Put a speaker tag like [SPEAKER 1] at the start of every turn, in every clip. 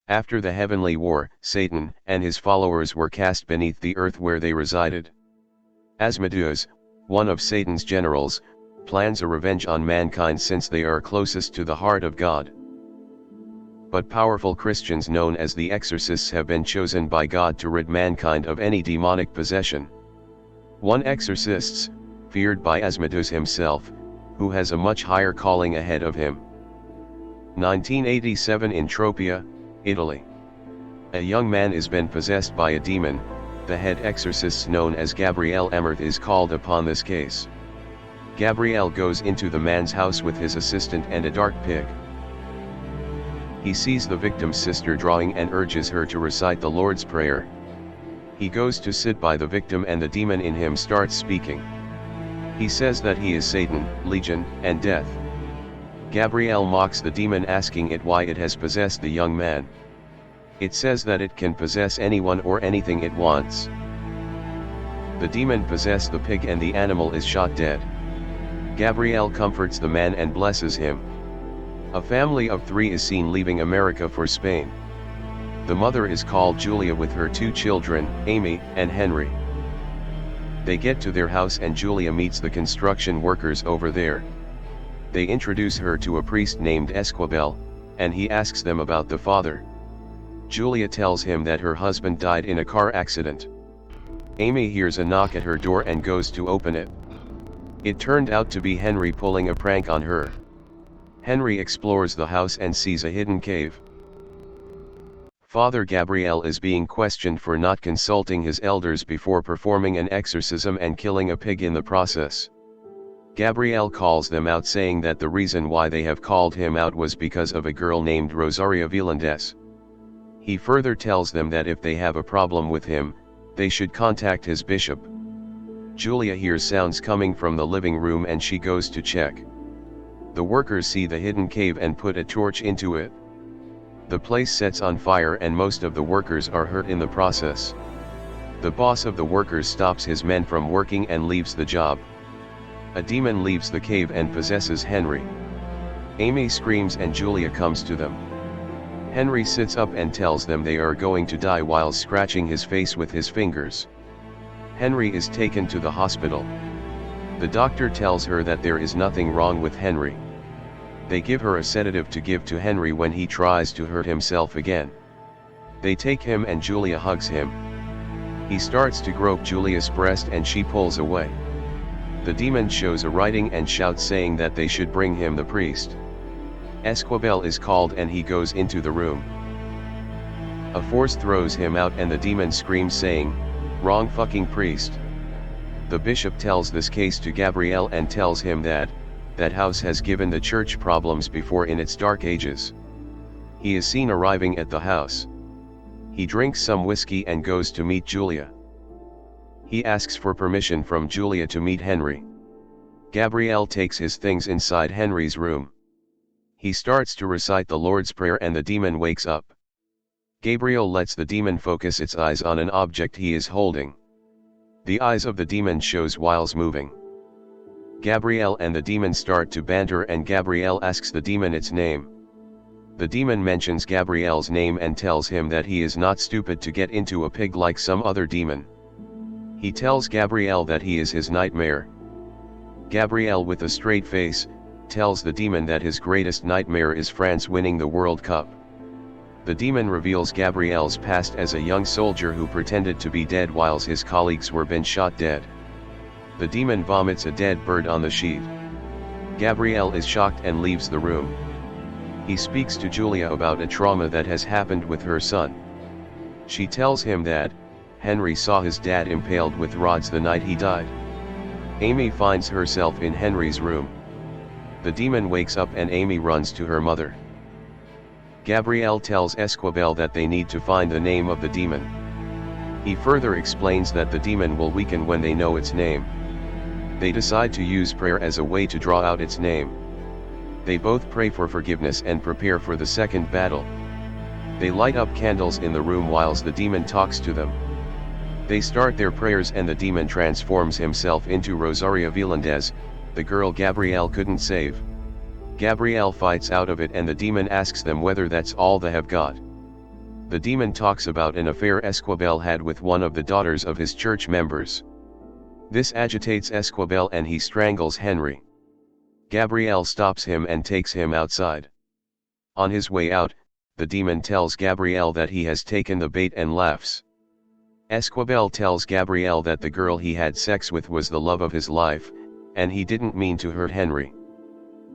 [SPEAKER 1] After the heavenly war, Satan and his followers were cast beneath the earth where they resided. Asmodeus, one of Satan's generals, plans a revenge on mankind since they are closest to the heart of God. But powerful Christians known as the exorcists have been chosen by God to rid mankind of any demonic possession. One exorcists, feared by Asmodeus himself, who has a much higher calling ahead of him. 1987 in Tropea, Italy. A young man is been possessed by a demon. The head exorcist known as Gabriel Emmerth is called upon this case. Gabriel goes into the man's house with his assistant and a dark pig. He sees the victim's sister drawing and urges her to recite the Lord's Prayer. He goes to sit by the victim and the demon in him starts speaking. He says that he is Satan, Legion, and Death. Gabriel mocks the demon asking it why it has possessed the young man. It says that it can possess anyone or anything it wants. The demon possessed the pig and the animal is shot dead. Gabriel comforts the man and blesses him. A family of 3 is seen leaving America for Spain. The mother is called Julia with her 2 children, Amy and Henry. They get to their house and Julia meets the construction workers over there. They introduce her to a priest named Esquibel, and he asks them about the father. Julia tells him that her husband died in a car accident. Amy hears a knock at her door and goes to open it. It turned out to be Henry pulling a prank on her. Henry explores the house and sees a hidden cave. Father Gabriel is being questioned for not consulting his elders before performing an exorcism and killing a pig in the process. Gabriel calls them out saying that the reason why they have called him out was because of a girl named Rosaria Vilandes. He further tells them that if they have a problem with him, they should contact his bishop. Julia hears sounds coming from the living room and she goes to check. The workers see the hidden cave and put a torch into it. The place sets on fire and most of the workers are hurt in the process. The boss of the workers stops his men from working and leaves the job. A demon leaves the cave and possesses Henry. Amy screams and Julia comes to them. Henry sits up and tells them they are going to die while scratching his face with his fingers. Henry is taken to the hospital. The doctor tells her that there is nothing wrong with Henry. They give her a sedative to give to Henry when he tries to hurt himself again. They take him and Julia hugs him. He starts to grope Julia's breast and she pulls away. The demon shows a writing and shouts saying that they should bring him the priest. Esquibel is called and he goes into the room. A force throws him out and the demon screams saying, "Wrong fucking priest." The bishop tells this case to Gabriel and tells him that house has given the church problems before in its dark ages. He is seen arriving at the house. He drinks some whiskey and goes to meet Julia. He asks for permission from Julia to meet Henry. Gabriel takes his things inside Henry's room. He starts to recite the Lord's Prayer and the demon wakes up. Gabriel lets the demon focus its eyes on an object he is holding. The eyes of the demon shows whiles moving. Gabriel and the demon start to banter and Gabriel asks the demon its name. The demon mentions Gabriel's name and tells him that he is not stupid to get into a pig like some other demon. He tells Gabriel that he is his nightmare. Gabriel with a straight face, tells the demon that his greatest nightmare is France winning the World Cup. The demon reveals Gabriel's past as a young soldier who pretended to be dead whilst his colleagues were been shot dead. The demon vomits a dead bird on the sheet. Gabriel is shocked and leaves the room. He speaks to Julia about a trauma that has happened with her son. She tells him that Henry saw his dad impaled with rods the night he died. Amy finds herself in Henry's room. The demon wakes up and Amy runs to her mother. Gabriel tells Esquibel that they need to find the name of the demon. He further explains that the demon will weaken when they know its name. They decide to use prayer as a way to draw out its name. They both pray for forgiveness and prepare for the second battle. They light up candles in the room whilst the demon talks to them. They start their prayers and the demon transforms himself into Rosaria Vilandes, the girl Gabriel couldn't save. Gabriel fights out of it and the demon asks them whether that's all they have got. The demon talks about an affair Esquibel had with one of the daughters of his church members. This agitates Esquibel and he strangles Henry. Gabrielle stops him and takes him outside. On his way out, the demon tells Gabrielle that he has taken the bait and laughs. Esquibel tells Gabrielle that the girl he had sex with was the love of his life, and he didn't mean to hurt Henry.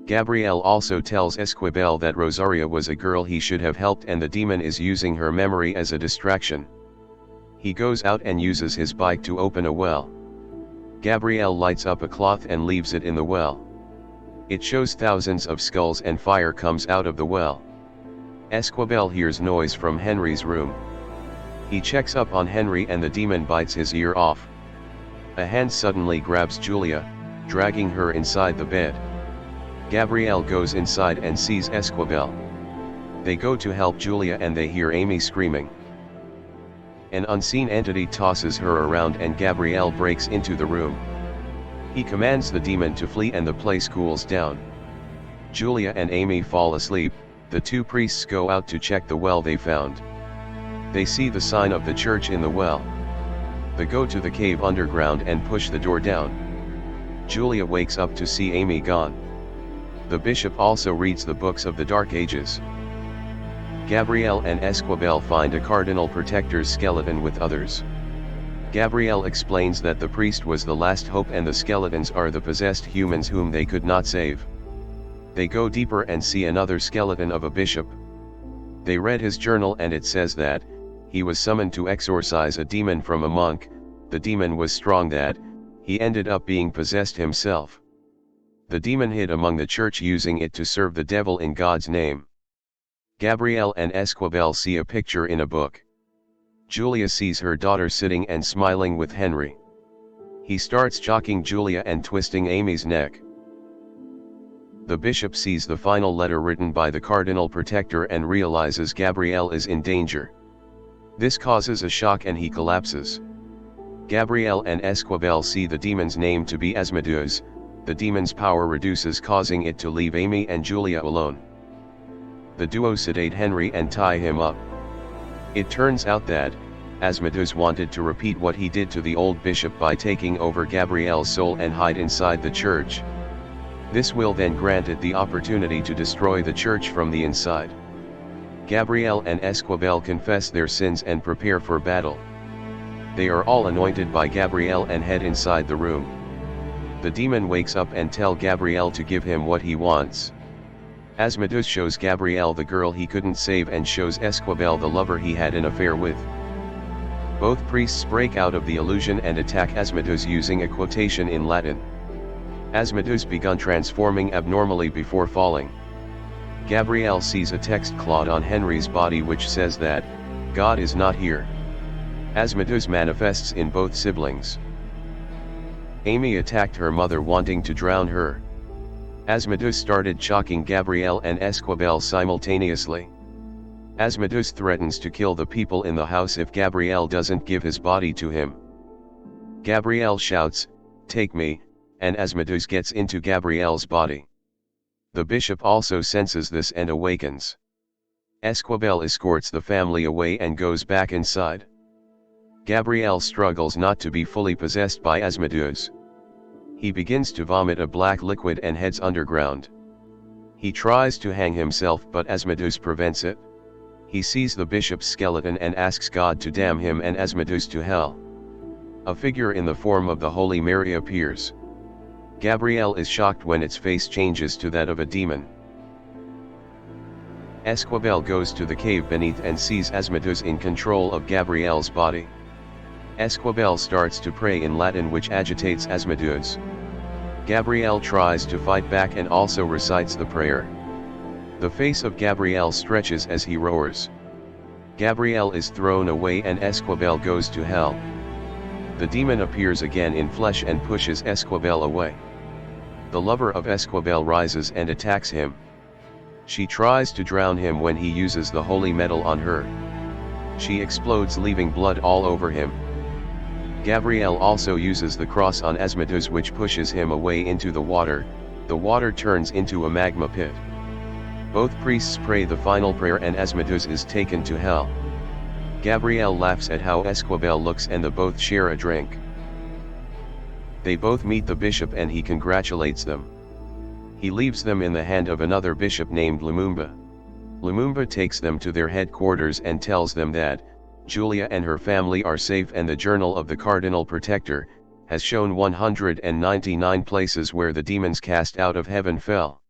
[SPEAKER 1] Gabrielle also tells Esquibel that Rosaria was a girl he should have helped and the demon is using her memory as a distraction. He goes out and uses his bike to open a well. Gabrielle lights up a cloth and leaves it in the well. It shows thousands of skulls and fire comes out of the well. Esquibel hears noise from Henry's room. He checks up on Henry and the demon bites his ear off. A hand suddenly grabs Julia, dragging her inside the bed. Gabrielle goes inside and sees Esquibel. They go to help Julia and they hear Amy screaming. An unseen entity tosses her around and Gabrielle breaks into the room. He commands the demon to flee and the place cools down. Julia and Amy fall asleep. The two priests go out to check the well they found. They see the sign of the church in the well. They go to the cave underground and push the door down. Julia wakes up to see Amy gone. The bishop also reads the books of the Dark Ages. Gabrielle and Esquibel find a cardinal protector's skeleton with others. Gabrielle explains that the priest was the last hope and the skeletons are the possessed humans whom they could not save. They go deeper and see another skeleton of a bishop. They read his journal and it says that he was summoned to exorcise a demon from a monk. The demon was strong that he ended up being possessed himself. The demon hid among the church using it to serve the devil in God's name. Gabrielle and Esquibel see a picture in a book. Julia sees her daughter sitting and smiling with Henry. He starts jockeying Julia and twisting Amy's neck. The bishop sees the final letter written by the cardinal protector and realizes Gabrielle is in danger. This causes a shock and he collapses. Gabrielle and Esquibel see the demon's name to be Asmodeus. The demon's power reduces, causing it to leave Amy and Julia alone. The duo sedate Henry and tie him up. It turns out that Asmodeus wanted to repeat what he did to the old bishop by taking over Gabrielle's soul and hide inside the church. This will then grant it the opportunity to destroy the church from the inside. Gabrielle and Esquibel confess their sins and prepare for battle. They are all anointed by Gabrielle and head inside the room. The demon wakes up and tells Gabrielle to give him what he wants. Asmodeus shows Gabrielle the girl he couldn't save and shows Esquibel the lover he had an affair with. Both priests break out of the illusion and attack Asmodeus using a quotation in Latin. Asmodeus begun transforming abnormally before falling. Gabrielle sees a text clawed on Henry's body which says that God is not here. Asmodeus manifests in both siblings. Amy attacked her mother wanting to drown her. Asmodeus started choking Gabrielle and Esquibel simultaneously. Asmodeus threatens to kill the people in the house if Gabrielle doesn't give his body to him. Gabrielle shouts, "Take me," and Asmodeus gets into Gabrielle's body. The bishop also senses this and awakens. Esquibel escorts the family away and goes back inside. Gabrielle struggles not to be fully possessed by Asmodeus. He begins to vomit a black liquid and heads underground. He tries to hang himself but Asmodeus prevents it. He sees the bishop's skeleton and asks God to damn him and Asmodeus to hell. A figure in the form of the Holy Mary appears. Gabrielle is shocked when its face changes to that of a demon. Esquibel goes to the cave beneath and sees Asmodeus in control of Gabrielle's body. Esquibel starts to pray in Latin which agitates Asmodeus. Gabrielle tries to fight back and also recites the prayer. The face of Gabrielle stretches as he roars. Gabrielle is thrown away and Esquibel goes to hell. The demon appears again in flesh and pushes Esquibel away. The lover of Esquibel rises and attacks him. She tries to drown him when he uses the holy metal on her. She explodes leaving blood all over him. Gabrielle also uses the cross on Asmodeus which pushes him away into the water. The water turns into a magma pit. Both priests pray the final prayer and Asmodeus is taken to hell. Gabrielle laughs at how Esquivel looks and the both share a drink. They both meet the bishop and he congratulates them. He leaves them in the hand of another bishop named Lumumba. Lumumba takes them to their headquarters and tells them that Julia and her family are safe, and the journal of the Cardinal Protector has shown 199 places where the demons cast out of heaven fell.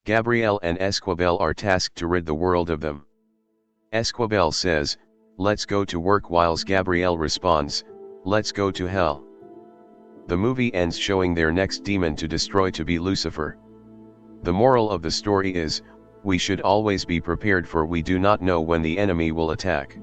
[SPEAKER 1] Gabrielle and Esquivel are tasked to rid the world of them. Esquivel says, "Let's go to work," whilst Gabrielle responds, "Let's go to hell." The movie ends showing their next demon to destroy to be Lucifer. The moral of the story is, we should always be prepared, for we do not know when the enemy will attack.